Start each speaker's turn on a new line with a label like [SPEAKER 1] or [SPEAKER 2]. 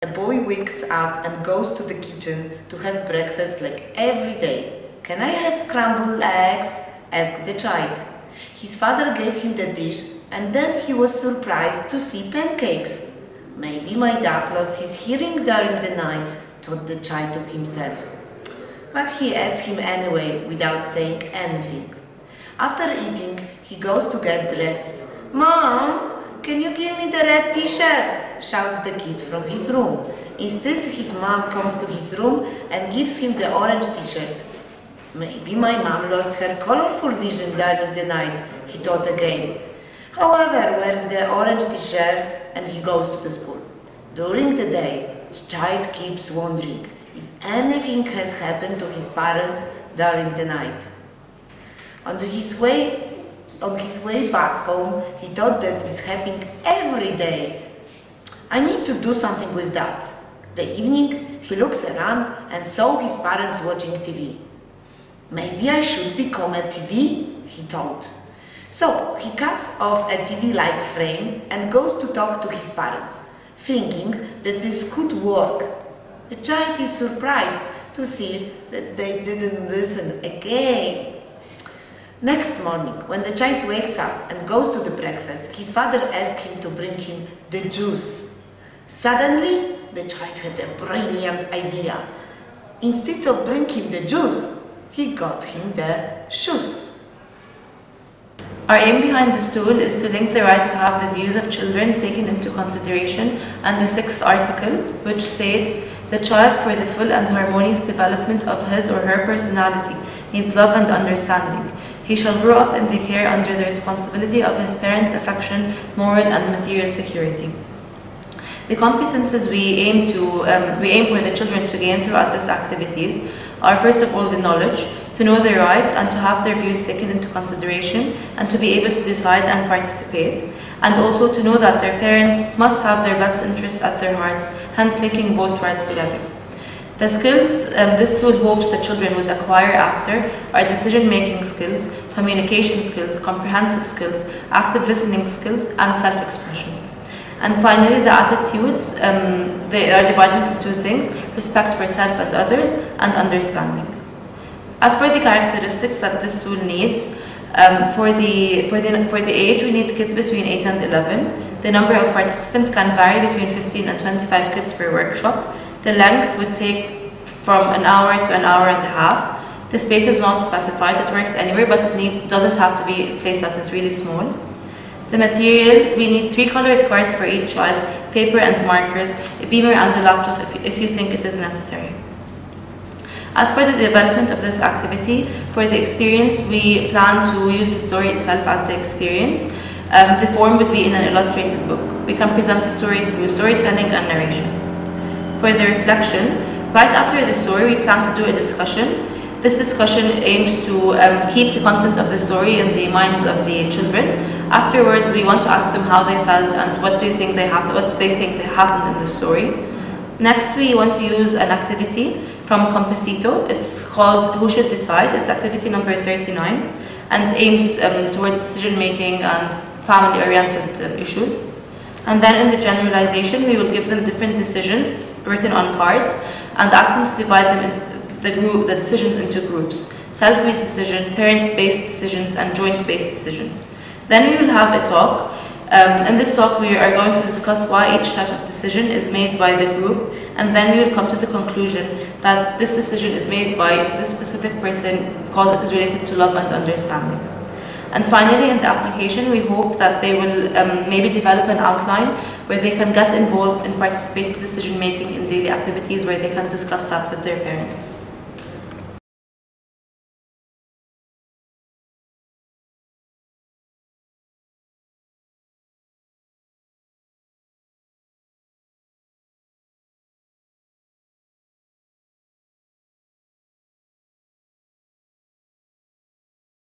[SPEAKER 1] A boy wakes up and goes to the kitchen to have breakfast like every day. "Can I have scrambled eggs?" asked the child. His father gave him the dish and then he was surprised to see pancakes. "Maybe my dad lost his hearing during the night," thought the child to himself. But he asked him anyway without saying anything. After eating, he goes to get dressed. "Mom, can you give me the red t-shirt?" shouts the kid from his room. Instead, his mom comes to his room and gives him the orange t-shirt. "Maybe my mom lost her colorful vision during the night," he thought again. However, wears the orange t-shirt and he goes to the school. During the day, the child keeps wondering if anything has happened to his parents during the night. On his way back home, he thought that it's happening every day. "I need to do something with that." The evening, he looks around and saw his parents watching TV. "Maybe I should become a TV," he thought. So he cuts off a TV-like frame and goes to talk to his parents, thinking that this could work. The child is surprised to see that they didn't listen again. Next morning, when the child wakes up and goes to the breakfast, his father asks him to bring him the juice. Suddenly, the child had a brilliant idea. Instead of bringing the juice, he got him the shoes.
[SPEAKER 2] Our aim behind this tool is to link the right to have the views of children taken into consideration and the 6th article, which states, "The child, for the full and harmonious development of his or her personality, needs love and understanding. He shall grow up in the care under the responsibility of his parents' affection, moral and material security." The competences we aim for the children to gain throughout these activities are, first of all, the knowledge, to know their rights and to have their views taken into consideration and to be able to decide and participate, and also to know that their parents must have their best interest at their hearts, hence linking both rights together. The skills this tool hopes the children would acquire after are decision-making skills, communication skills, comprehensive skills, active listening skills, and self-expression. And finally, the attitudes, they are divided into 2 things: respect for self and others, and understanding. As for the characteristics that this tool needs, for the age, we need kids between 8 and 11. The number of participants can vary between 15 and 25 kids per workshop. The length would take from an hour to an hour and a half. The space is not specified, it works anywhere, but it doesn't have to be a place that is really small. The material, we need 3 colored cards for each child, paper and markers, a beamer and a laptop if you think it is necessary. As for the development of this activity, for the experience, we plan to use the story itself as the experience. The form would be in an illustrated book. We can present the story through storytelling and narration. For the reflection, right after the story, we plan to do a discussion. This discussion aims to keep the content of the story in the minds of the children. Afterwards, we want to ask them how they felt and what they think happened in the story. Next, we want to use an activity from Compasito. It's called Who Should Decide? It's activity number 39 and aims towards decision-making and family-oriented issues. And then in the generalization, we will give them different decisions written on cards and ask them to divide them the decisions into groups: self-made decision, parent-based decisions, and joint-based decisions. Then we will have a talk. In this talk, we are going to discuss why each type of decision is made by the group, and then we will come to the conclusion that this decision is made by this specific person because it is related to love and understanding. And finally, in the application, we hope that they will maybe develop an outline where they can get involved in participative decision-making in daily activities where they can discuss that with their parents.